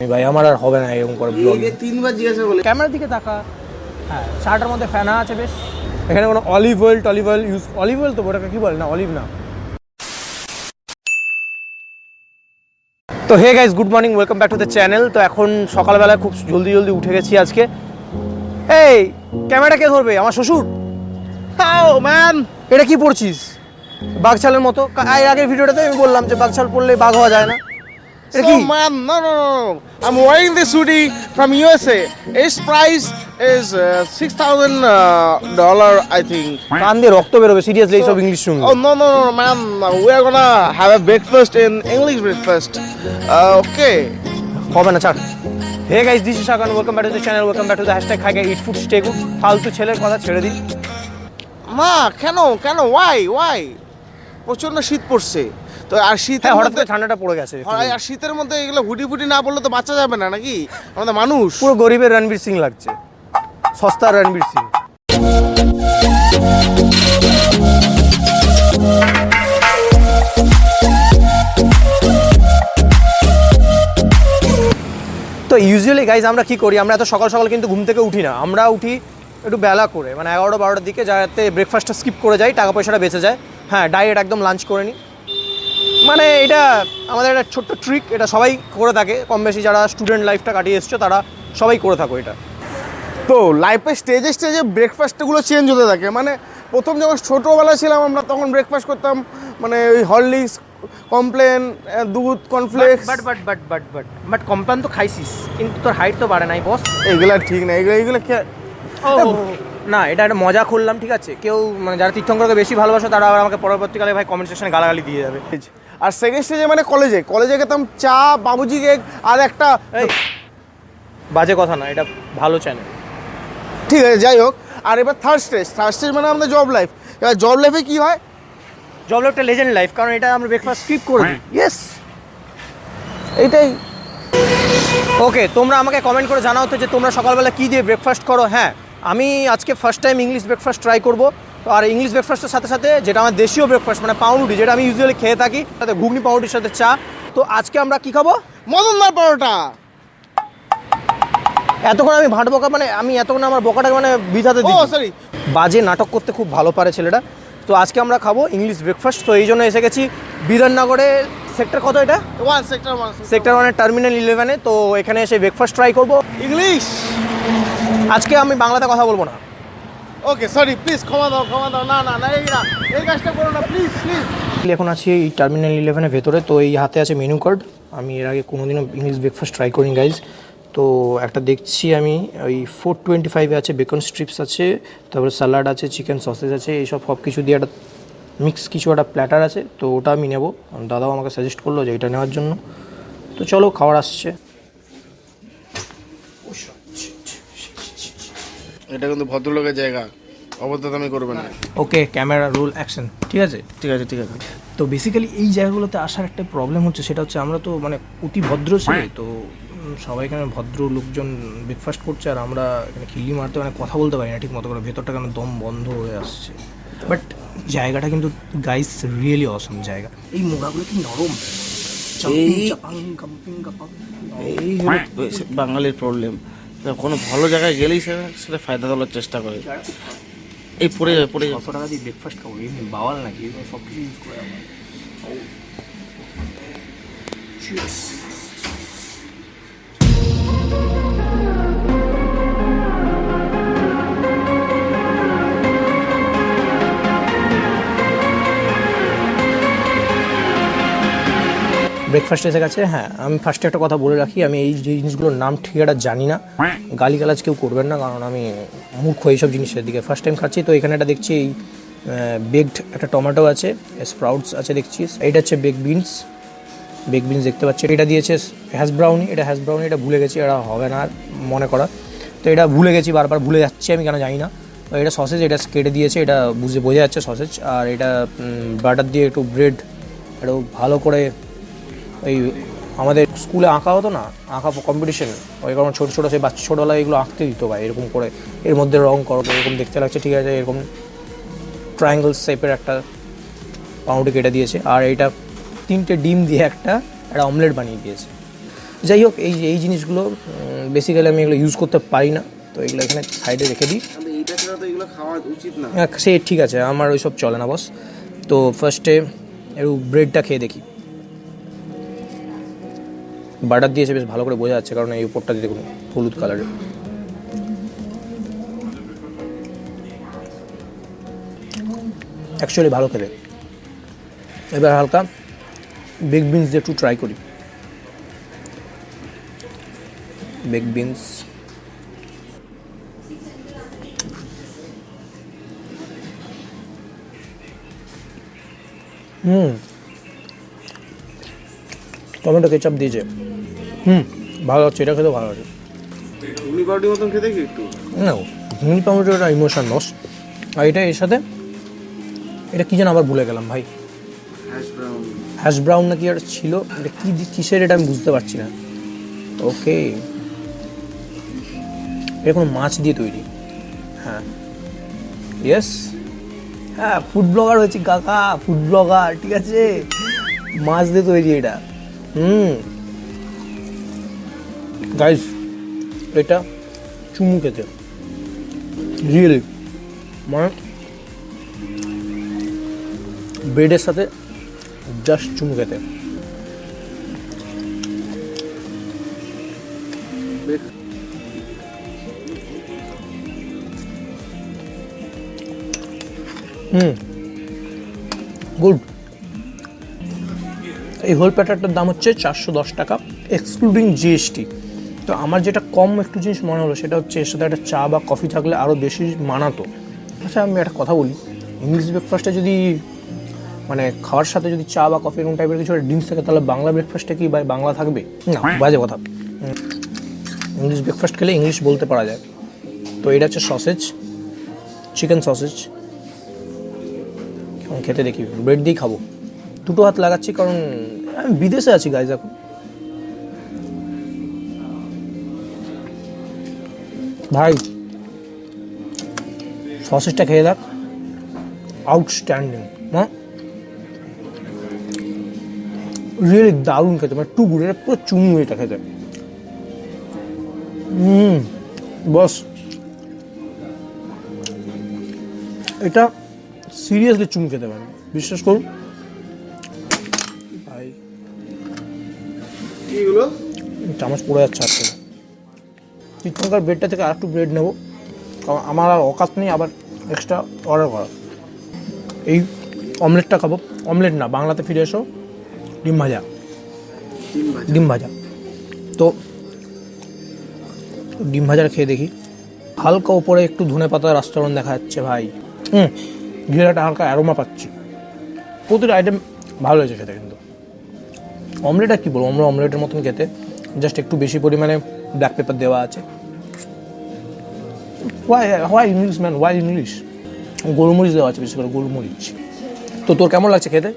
ভাই আমার আর হবে না এরকম করে ব্লগ। তিনবার জিজ্ঞাসা করলে ক্যামেরার দিকে তাকা। হ্যাঁ, শার্টের মধ্যে ফ্যানা আছে বেশ। এখানে কোনো olive oil use, olive oil তো ওটাকে কি বলে না, অলিভ না। তো hey guys, good morning, welcome back to the channel. তো এখন সকালবেলা খুব জলদি উঠে গেছি আজকে। এই ক্যামেরাটা কে ধরবে? আমার শ্বশুর। হাউ ম্যান, এটা কি পড়ছিস? বাঘছালের মতো। এর আগের ভিডিওটাতে আমি বললাম যে বাঘছাল পড়লে বাঘ হওয়া যায় না। এটা কি? So man, no. I'm wearing this hoodie from USA. Its price is $6,000, I think. কান দিয়ে রক্ত বেরোবে সিরিয়াসলি এইসব ইংলিশ শুনলে। Oh no, man. We are gonna have a breakfast in English breakfast. Okay. হবে না, ছাড়। Hey guys, this is Shakan, welcome back to the channel, welcome back to the #খাইখাই ইট ফুড স্টে গুড। ফালতু ছেলের কথা ছেড়ে দিই। মা কেন ওয়াই প্রচন্ড শীত পড়ছে তো, আর শীত হঠাৎ করে ঠান্ডাটা পড়ে গেছে। আর শীতের মধ্যে এগুলো হুডি না পড়লে তো বাচ্চা যাবে না নাকি? আমাদের মানুষ পুরো গরিবের রণবীর সিং লাগছে, সস্তার রণবীর সিং। তো ইউজুয়ালি গাইজ আমরা কি করি, আমরা এত সকাল সকাল কিন্তু ঘুম থেকে উঠি না। আমরা উঠি একটু বেলা করে, মানে 11-12টার দিকে, যাতে ব্রেকফাস্টটা স্কিপ করে যাই, টাকা পয়সাটা বেঁচে যায়। হ্যাঁ, ডায়েট একদম লাঞ্চ করে নিই। মানে এটা আমাদের একটা ছোট্ট ট্রিক, এটা সবাই করে থাকে কম বেশি, যারা স্টুডেন্ট লাইফটা কাটিয়ে এসছো তারা সবাই করে থাকো এটা। তো লাইফের স্টেজে ব্রেকফাস্টগুলো চেঞ্জ হতে থাকে। মানে প্রথম যখন ছোটোবেলা ছিলাম আমরা, তখন ব্রেকফাস্ট করতাম মানে ওই হরলিক্স, কমপ্লেন, দুধ, কর্নফ্লেক্স। বাট কমপ্লেন তো খাইছিস, কিন্তু তোর হাইট তো বাড়ে নাই বস। এইগুলো ঠিক না, এইগুলো না, এটা একটা মজা করলাম, ঠিক আছে? কেউ মানে যারা তীর্থঙ্করকে বেশি ভালোবাসে তারা আবার আমাকে পরবর্তীকালে ভাই কমেন্ট সেকশনে গালাগালি দিয়ে যাবে। আর সেকেন্ড স্টেজে মানে কলেজে খেতাম চা, বাবুজি কেক, আর একটা বাজে কথা না, এটা ভালো চ্যানেল, ঠিক আছে, যাই হোক। আর এবার থার্ড স্টেজ মানে আমাদের জব লাইফ। এবার জব লাইফে কী হয়? জব লাইফটা লেজেন্ড লাইফ, কারণ এটা আমরা ব্রেকফাস্ট স্কিপ করে দিই। ইয়েস, এইটাই। ওকে, তোমরা আমাকে কমেন্ট করে জানাও তো যে তোমরা সকালবেলা কী দিয়ে ব্রেকফাস্ট করো। হ্যাঁ, আমি আজকে first time English breakfast try করবো। তো আর ইংলিশ ব্রেকফাস্টের সাথে সাথে যেটা আমার দেশীয় ব্রেকফাস্ট, মানে পাউরুটি, যেটা আমি ইউজুয়ালি খেয়ে থাকি, সাথে ঘুগনি পাউরুটির সাথে চা। তো আজকে আমরা কী খাবো? মদনদার পরোটা। এতক্ষণ আমি ভাট বকা, মানে আমি এতক্ষণ আমার বকাটাকে মানে বিধাতে দিই। সরি, বাজে নাটক করতে খুব ভালো পারে ছেলেটা। তো আজকে আমরা খাবো ইংলিশ ব্রেকফাস্ট। তো এই জন্য এসে গেছি বিধাননগরে, সেক্টর কত এটা? সেক্টর 1 টার্মিনাল 11-এ। তো এখানে এসে ব্রেকফাস্ট ট্রাই করবো ইংলিশ। আজকে আমি বাংলাতে কথা বলবো না। ওকে, সরি, প্লিজ ক্ষমা দাও। না এই কাজটা করো না, প্লিজ। এখন আছি এই টার্মিনাল 11-এর ভেতরে। তো এই হাতে আছে মেনু কার্ড। আমি এর আগে কোনোদিনও ইংলিশ ব্রেকফাস্ট ট্রাই করিনি গাইজ। তো একটা দেখছি আমি, ওই 425-এ আছে বেকন স্ট্রিপস আছে, তারপরে স্যালাড আছে, চিকেন সসেজ আছে, এইসব সব কিছু দিয়ে একটা মিক্স কিছু একটা প্ল্যাটার আছে। তো ওটা আমি নেবো, দাদাও আমাকে সাজেস্ট করলো যে এটা নেওয়ার জন্য। তো চলো, খাবার আসছে। এটা কিন্তু ভদ্রলোকের জায়গা, অভদ্রতামি করবে না। ওকে, ক্যামেরা রোল অ্যাকশন। ঠিক আছে। তো বেসিক্যালি এই জায়গাগুলোতে আসার একটা প্রবলেম হচ্ছে, সেটা হচ্ছে আমরা তো মানে অতি ভদ্র ছিল। তো সবাই এখানে ভদ্র লোকজন ব্রেকফাস্ট করছে, আর আমরা এখানে খিল্লি মারতে মানে কথা বলতে পারি না ঠিক মতো করে, ভেতরটা কেন দম বন্ধ হয়ে আসছে। বাট জায়গাটা কিন্তু গাইস রিয়েলি অসম জায়গা। এই মোড়াগুলো কি নরম, এই বাঙালির প্রবলেম। কোনো ভালো জায়গায় গেলেই সেটা ফায়দা তোলার চেষ্টা করে। এই পড়ে যাবে। 100 টাকা দিয়ে ব্রেকফাস্ট খাবো, এমনি বাওয়াল নাকি? সব কিছু ইউজ করে আমার। ব্রেকফাস্ট এসে গেছে। হ্যাঁ, আমি ফার্স্টে একটা কথা বলে রাখি, আমি এই যে জিনিসগুলোর নাম ঠিক একটা জানি না। গালিগালাজ কেউ করবেন না, কারণ আমি মূর্খ এইসব জিনিসের দিকে। ফার্স্ট টাইম খাচ্ছি। তো এখানে একটা দেখছি এই বেকড একটা টমেটো আছে, স্প্রাউটস আছে দেখছি। এইটা হচ্ছে বেক বিনস দেখতে পাচ্ছি। এটা দিয়েছে হ্যাশ ব্রাউনি, এটা ভুলে গেছি, এটা হবে না আর মনে করা। তো এটা ভুলে গেছি, বারবার ভুলে যাচ্ছি আমি, কেন জানি না। তো এটা সসেজ, এটা কেটে দিয়েছে, এটা বোঝা যাচ্ছে সসেজ। আর এটা বাটার দিয়ে একটু ব্রেড, একটু ভালো করে। ওই আমাদের স্কুলে আঁকা হতো না, আঁকা কম্পিটিশন, ওই কারণ ছোটো সেই বাচ্চা ছোটোবেলায় এগুলো আঁকতে দিত ভাই, এরকম করে এর মধ্যে রং করো, এরকম দেখতে লাগছে, ঠিক আছে। এরকম ট্রায়াঙ্গল শেপের একটা পাউরুটি কেটে দিয়েছে। আর এইটা 3টে ডিম দিয়ে একটা অমলেট বানিয়ে দিয়েছে। যাই হোক, এই জিনিসগুলো বেসিক্যালি আমি এগুলো ইউজ করতে পারি না, তো এগুলো এখানে সাইডে রেখে দিই। এইটা ছাড়া তো এগুলো খাওয়া উচিত না। সে ঠিক আছে, আমার ওইসব চলে না বস। তো ফার্স্টে একটু ব্রেডটা খেয়ে দেখি। বাটার দিয়েছে, বেশ ভালো করে বোঝা যাচ্ছে, কারণ এই উপরটা দিয়ে দেখুন হলুদ কালারের। অ্যাকচুয়ালি ভালো খেতে। এবার হালকা বেক বিনস দিয়ে একটু ট্রাই করি। বেক বিনস, টমেটো কেচাপ দিয়েছে, ভালো হচ্ছে, এটা খেতেও ভালো আছে। ঘুগনি পাউরুটির মতন খেতে কি একটু? না, ঘুগনি টমেটো একটা ইমোশন লস। আর এটা এর সাথে এটা কী যেন আবার ভুলে গেলাম ভাই, হ্যাশ ব্রাউন নাকি আর ছিল, এটা কী কিসের এটা আমি বুঝতে পারছি না। ওকে, এটা কোনো মাছ দিয়ে তৈরি। হ্যাঁ, ইয়েস, হ্যাঁ, ফুড ব্লগার হয়েছি কাকা, ফুড ব্লগার, ঠিক আছে, মাছ দিয়ে তৈরি এটা। গাইস, এটা চুমু খেতে রিয়েলি, মানে ব্রেডের সাথে জাস্ট চুমু খেতে। গুড। এই হোল প্যাটারটার দাম হচ্ছে 410 টাকা এক্সক্লুডিং জিএসটি। তো আমার যেটা কম একটু জিনিস মনে হলো সেটা হচ্ছে এর সাথে একটা চা বা কফি থাকলে আরও বেশি মানাতো। আচ্ছা, আমি একটা কথা বলি, ইংলিশ ব্রেকফাস্টে যদি মানে খাওয়ার সাথে যদি চা বা কফি এরকম টাইপের কিছু ড্রিঙ্কস থাকে, তাহলে বাংলা ব্রেকফাস্টে কি বাংলা থাকবে না? বাজে কথা। ইংলিশ ব্রেকফাস্ট খেলে ইংলিশ বলতে পারা যায়। তো এটা হচ্ছে সসেজ, চিকেন সসেজ। খেতে দেখি, ব্রেড দিয়েই খাবো। দুটো হাত লাগাচ্ছি কারণ আমি বিদেশে আছি গাইজ এখন। ভাই, সসেজটা খেয়ে দেখ, আউটস্ট্যান্ডিং, হ্যাঁ, রিয়েলি দারুণ খেতে, মানে টু গুড। এটা পুরো চুমু এটা খেতে। বস, এটা সিরিয়াসলি চুমু খেতে পারে, বিশ্বাস করুন ভাই। এইগুলো চামচ পড়ে যাচ্ছে আর থেকে। চিকেনকার ব্রেডটা থেকে আর একটু ব্রেড নেবো, কারণ আমার আর অকাত নেই আবার এক্সট্রা অর্ডার করা। এই অমলেটটা খাবো, অমলেট না, বাংলাতে ফিরে এসো, ডিম ভাজা। ডিম ভাজা, তো ডিম ভাজাটা খেয়ে দেখি। হালকা উপরে একটু ধনে পাতার আস্তরণ দেখা যাচ্ছে ভাই। ঘিরাটা হালকা অ্যারোমা পাচ্ছি। প্রতিটা আইটেম ভালো হয়েছে খেতে, কিন্তু অমলেট আর কী বলবো, আমরা অমলেটের মতন খেতে, জাস্ট একটু বেশি পরিমাণে ব্ল্যাক পেপার দেওয়া আছে। Why English man, why English? গোলমরিচ দেওয়া আছে, বেশি করে গোলমরিচ। তো তোর কেমন লাগছে খেতে?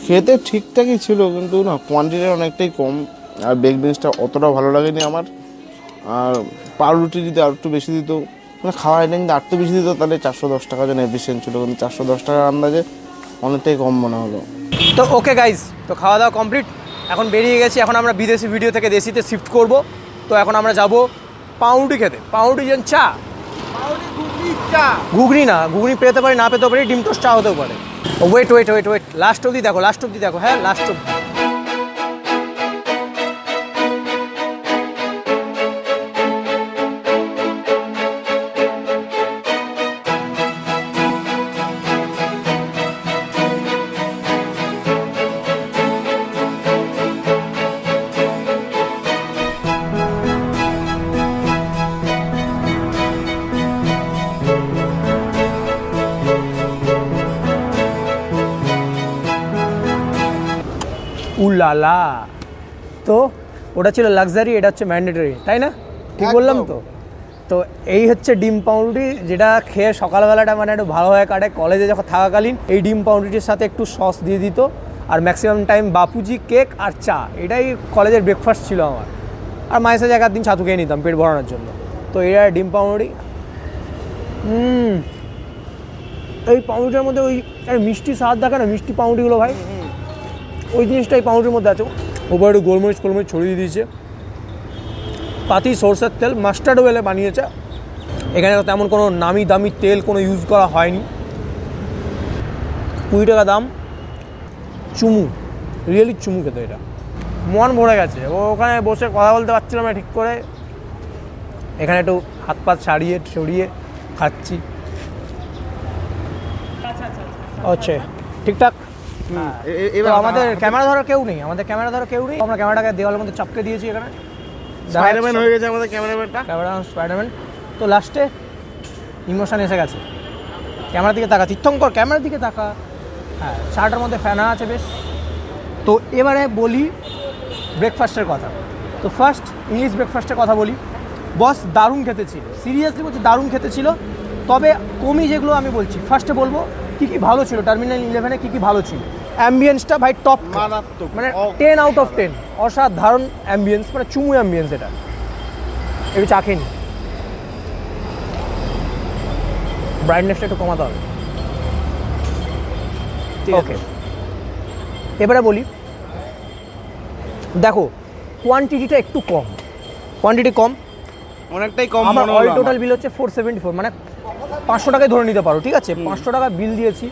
খেতে ঠিকঠাকই ছিল, কিন্তু না কোয়ান্টিটি অনেকটাই কম, আর বেক বিনসটা অতটা ভালো লাগেনি আমার। আর পাউরুটি যদি আর একটু বেশি দিত, মানে খাওয়া আইটেম যদি আর একটু বেশি দিত, তাহলে 410 টাকা যেন এফিসিয়েন্ট ছিল, কিন্তু 410 টাকার আন্দাজে অনেকটাই কম মনে হলো। তো ওকে গাইজ, তো খাওয়া দাওয়া কমপ্লিট, এখন বেরিয়ে গেছি। এখন আমরা বিদেশি ভিডিও থেকে দেশিতে শিফট করব। তো এখন আমরা যাব পাউরুটি খেতে। পাউরুটি যেন চা, ঘুগনি না, ঘুগনি পেতে পারি না পেতেও পারি, ডিম টোস্ট চা হতেও পারে। Wait wait wait wait, last অবধি দেখো, লাস্ট অবধি দেখো, হ্যাঁ লাস্ট অবধি। উলালা, তো ওটা ছিল লাক্সারি, এটা হচ্ছে ম্যান্ডেটরি, তাই না? ঠিক বললাম তো? তো এই হচ্ছে ডিম পাউরুটি, যেটা খেয়ে সকালবেলাটা মানে একটু ভালোভাবে কাটে। কলেজে যখন থাকাকালীন এই ডিম পাউরুটির সাথে একটু সস দিয়ে দিত, আর ম্যাক্সিমাম টাইম বাপুজি কেক আর চা, এটাই কলেজের ব্রেকফাস্ট ছিল আমার। আর মায়ের সাথে একদিন ছাতু খেয়ে নিতাম পেট ভরানোর জন্য। তো এটা ডিম পাউরুটি। এই পাউরুটির মধ্যে ওই মিষ্টি স্বাদ দেখে না, মিষ্টি পাউরুটিগুলো ভাই, ওই জিনিসটা এই পাউরুটির মধ্যে আছে। ওপরে একটু গোলমরিচ ছড়িয়ে দিয়েছে, পাতি সরষের তেল মাস্টার্ড অয়েলে বানিয়েছে। এখানে তেমন কোনো নামি দামি তেল কোনো ইউজ করা হয়নি। 20 টাকা দাম, চুমু, রিয়েলি চুমু খেতে এটা। মন ভরে গেছে, ওখানে বসে কথা বলতে পারছিলাম না ঠিক করে, এখানে একটু হাত পা ছড়িয়ে খাচ্ছি। আচ্ছা ঠিকঠাক। এবার আমাদের ক্যামেরা ধরার কেউ নেই, আমরা ক্যামেরাটাকে দেওয়ালের মধ্যে চাপকে দিয়েছি। এখানে স্পাইডারম্যান হয়ে গেছে আমাদের ক্যামেরাম্যানটা, স্পাইডারম্যান। তো লাস্টে ইমোশন এসে গেছে। ক্যামেরার দিকে তাকা, তীর্থঙ্কর ক্যামেরার দিকে তাকা। হ্যাঁ, চাটার মধ্যে ফ্যানা আছে বেশ। তো এবারে বলি ব্রেকফাস্টের কথা। তো ফার্স্ট ইংলিশ ব্রেকফাস্টের কথা বলি। বস দারুণ খেতে ছিল, সিরিয়াসলি বলছি দারুণ খেতে ছিল। তবে কমি যেগুলো আমি বলছি, ফার্স্টে বলবো কী কী ভালো ছিল টার্মিনাল 11-এ কী কী ভালো ছিল। অ্যাম্বিয়েন্সটা ভাই টপ, মানে 10 আউট অফ 10, অসাধারণ অ্যাম্বিয়েন্স, মানে চুমু অ্যাম্বিয়েন্স। এটা একটু চা খেয়ে নি, ব্রাইটনেসটা একটু কমাতে হবে। ওকে, এবারে বলি, দেখো কোয়ান্টিটিটা একটু কম, অনেকটাই কম। আমার অল টোটাল বিল হচ্ছে 474, মানে 500 টাকায় ধরে নিতে পারো, ঠিক আছে? 500 টাকা বিল দিয়েছি,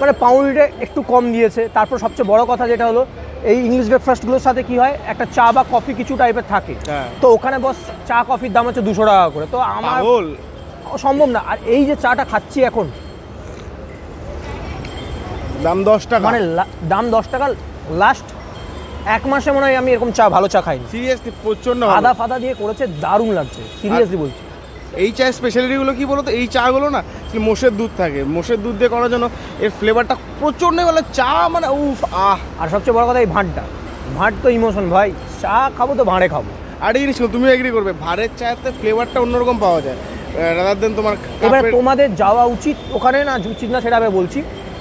মানে পাউরুটিটা একটু কম দিয়েছে। তারপর সবচেয়ে বড় কথা যেটা হলো, এই ইংলিশ ব্রেকফাস্টগুলোর সাথে কি হয়, একটা চা বা কফি কিছু টাইপের থাকে। তো ওখানে বস চা কফির দাম হচ্ছে 200 টাকা করে, তো আমার সম্ভব না। আর এই যে চাটা খাচ্ছি এখন, দাম 10 টাকা, মানে দাম 10 টাকা। লাস্ট 1 মাসে মনে হয় আমি এরকম চা, ভালো চা খাইনি। সিরিয়াসলি প্রচন্ড আদা ফাদা দিয়ে করেছে, দারুণ লাগছে, সিরিয়াসলি বলছি। এই চায়ের স্পেশালিটিগুলো কি বলতো, এই চাগুলো না মোষের দুধ থাকে, মোষের দুধ দিয়ে করার জন্য এর ফ্লেভারটা প্রচন্ড ভালো। চা মানে উফ আহ। আর সবচেয়ে বড় কথা এই ভাঁট তো ইমোশন ভাই, চা খাবো তো ভাঁড়ে খাবো। আর এই জিনিস তুমি এগ্রি করবে, ভাঁড়ের চায়েতে ফ্লেভারটা অন্যরকম পাওয়া যায় রাদার দেন তোমার। এবার তোমাদের যাওয়া উচিত ওখানে, না উচিত না সেটা আমি বলছি।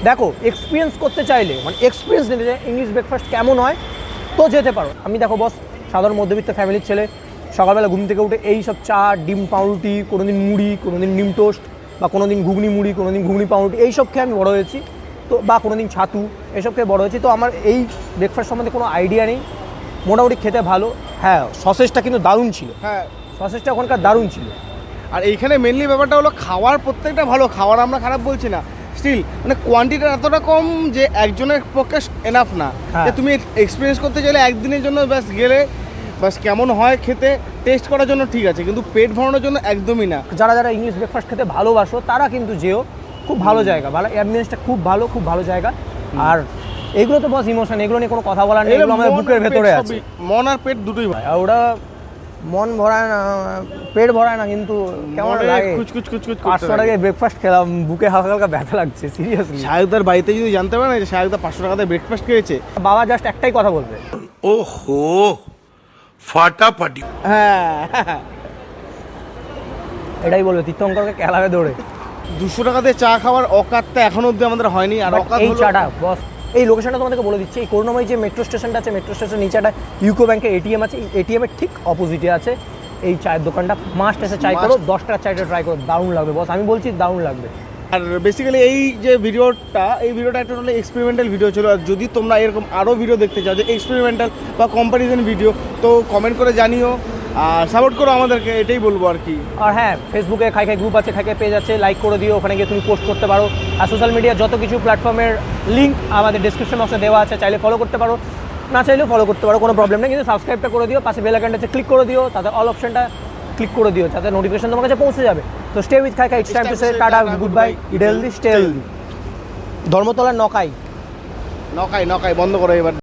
দেখো, এক্সপিরিয়েন্স করতে চাইলে, মানে এক্সপিরিয়েন্স নিতে চাই ইংলিশ ব্রেকফাস্ট কেমন হয়, তো যেতে পারো। আমি দেখো বস, সাধারণ মধ্যবিত্ত ফ্যামিলির ছেলে, সকালবেলা ঘুম থেকে উঠে এই সব চা, ডিম পাউরুটি, কোনোদিন মুড়ি, কোনোদিন ডিম টোস্ট, বা কোনোদিন ঘুগনি মুড়ি, কোনোদিন ঘুগনি পাউরুটি, এইসব খেয়ে আমি বড় হয়েছি। তো বা কোনোদিন ছাতু, এইসব খেয়ে বড় হয়েছি। তো আমার এই ব্রেকফাস্ট সম্বন্ধে কোনো আইডিয়া নেই। মোটামুটি খেতে ভালো। হ্যাঁ, সসেজটা কিন্তু দারুণ ছিল। হ্যাঁ, সসেজটা ওখানকার দারুণ ছিল। আর এইখানে মেনলি ব্যাপারটা হলো খাওয়ার, প্রত্যেকটা ভালো খাওয়ার, আমরা খারাপ বলছি না। স্টিল মানে কোয়ান্টিটিটা এতটা কম যে একজনের পক্ষে এনাফ না। যে তুমি এক্সপিরিয়েন্স করতে চাইলে একদিনের জন্য ব্যাস গেলে, বাস কেমন হয় খেতে টেস্ট করার জন্য ঠিক আছে, কিন্তু পেট ভরানোর জন্য একদমই না। যারা ইংলিশ ব্রেকফাস্ট খেতে ভালোবাসো তারা কিন্তু যেও, খুব ভালো জায়গা, ভালো অ্যাম্বিয়েন্সটা খুব ভালো জায়গা। আর এগুলো তো বস ইমোশন, এগুলো নিয়ে কোনো কথা বলার নেই, এগুলো আমাদের বুকের ভেতরে আছে। মন আর পেট দুটোই ভাই, ওটা মন ভরায় না, পেট ভরায় না, কিন্তু কেমন লাগে, কুচকুচ 500 টাকায় ব্রেকফাস্ট খেলাম, বুকে হালকা ব্যথা লাগছে সিরিয়াসলি। শায়কদার বাড়িতে যদি জানতে পারে না যে শায়কদা 500 টাকাতে ব্রেকফাস্ট খেয়েছে, বাবা জাস্ট একটাই কথা বলবে, ওহো ফাটাফাটি। হ্যাঁ, এটাই বলবে, তীর্থঙ্করকে খেলাবে দৌড়ে। 200 টাকাতে চা খাওয়ার অকাতটা এখনো অবধি আমাদের হয়নি। আর অকাত এই চাটা বস, এই লোকেশনটা তোমাদেরকে বলে দিচ্ছি, এই করুণাময়ী যে মেট্রো স্টেশনটা আছে, মেট্রো স্টেশনের নিচে একটা ইউকো ব্যাংকের এটিএম আছে, এই এটিএমের ঠিক অপোজিটে আছে এই চায়ের দোকানটা। মাস্ট এসে চাই করো, 10 টাকার চাইটা ট্রাই করো, দারুণ লাগবে বস, আমি বলছি দারুণ লাগবে। আর বেসিক্যালি এই যে ভিডিওটা একটা টোটালি এক্সপেরিমেন্টাল ভিডিও ছিল। আর যদি তোমরা এরকম আরও ভিডিও দেখতে চাও যে এক্সপেরিমেন্টাল বা কম্প্যারিজন ভিডিও, তো কমেন্ট করে জানিও আর সাপোর্ট করো আমাদেরকে, এটাই বলবো আর কি। আর হ্যাঁ, ফেসবুকে খাই গ্রুপ আছে, খাই পেজ আছে, লাইক করে দিও, ওখানে গিয়ে তুমি পোস্ট করতে পারো। আর সোশ্যাল মিডিয়া যত কিছু প্ল্যাটফর্মের লিঙ্ক আমাদের ডিসক্রিপশন বক্সে দেওয়া আছে, চাইলে ফলো করতে পারো, না চাইলেও ফলো করতে পারো, কোনো প্রবলেম নেই। কিন্তু সাবস্ক্রাইবটা করে দিও, পাশে বেল আইকনটা ক্লিক করে দিও, তাতে অল অপশনটা ক্লিক করে দিও, যাতে নোটিফিকেশন তোমার কাছে পৌঁছে যাবে। তো stay with Khai, it's time to say tata, good bye, eat healthy, stay healthy. ধর্মতলার নকাই বন্ধ করো এবার।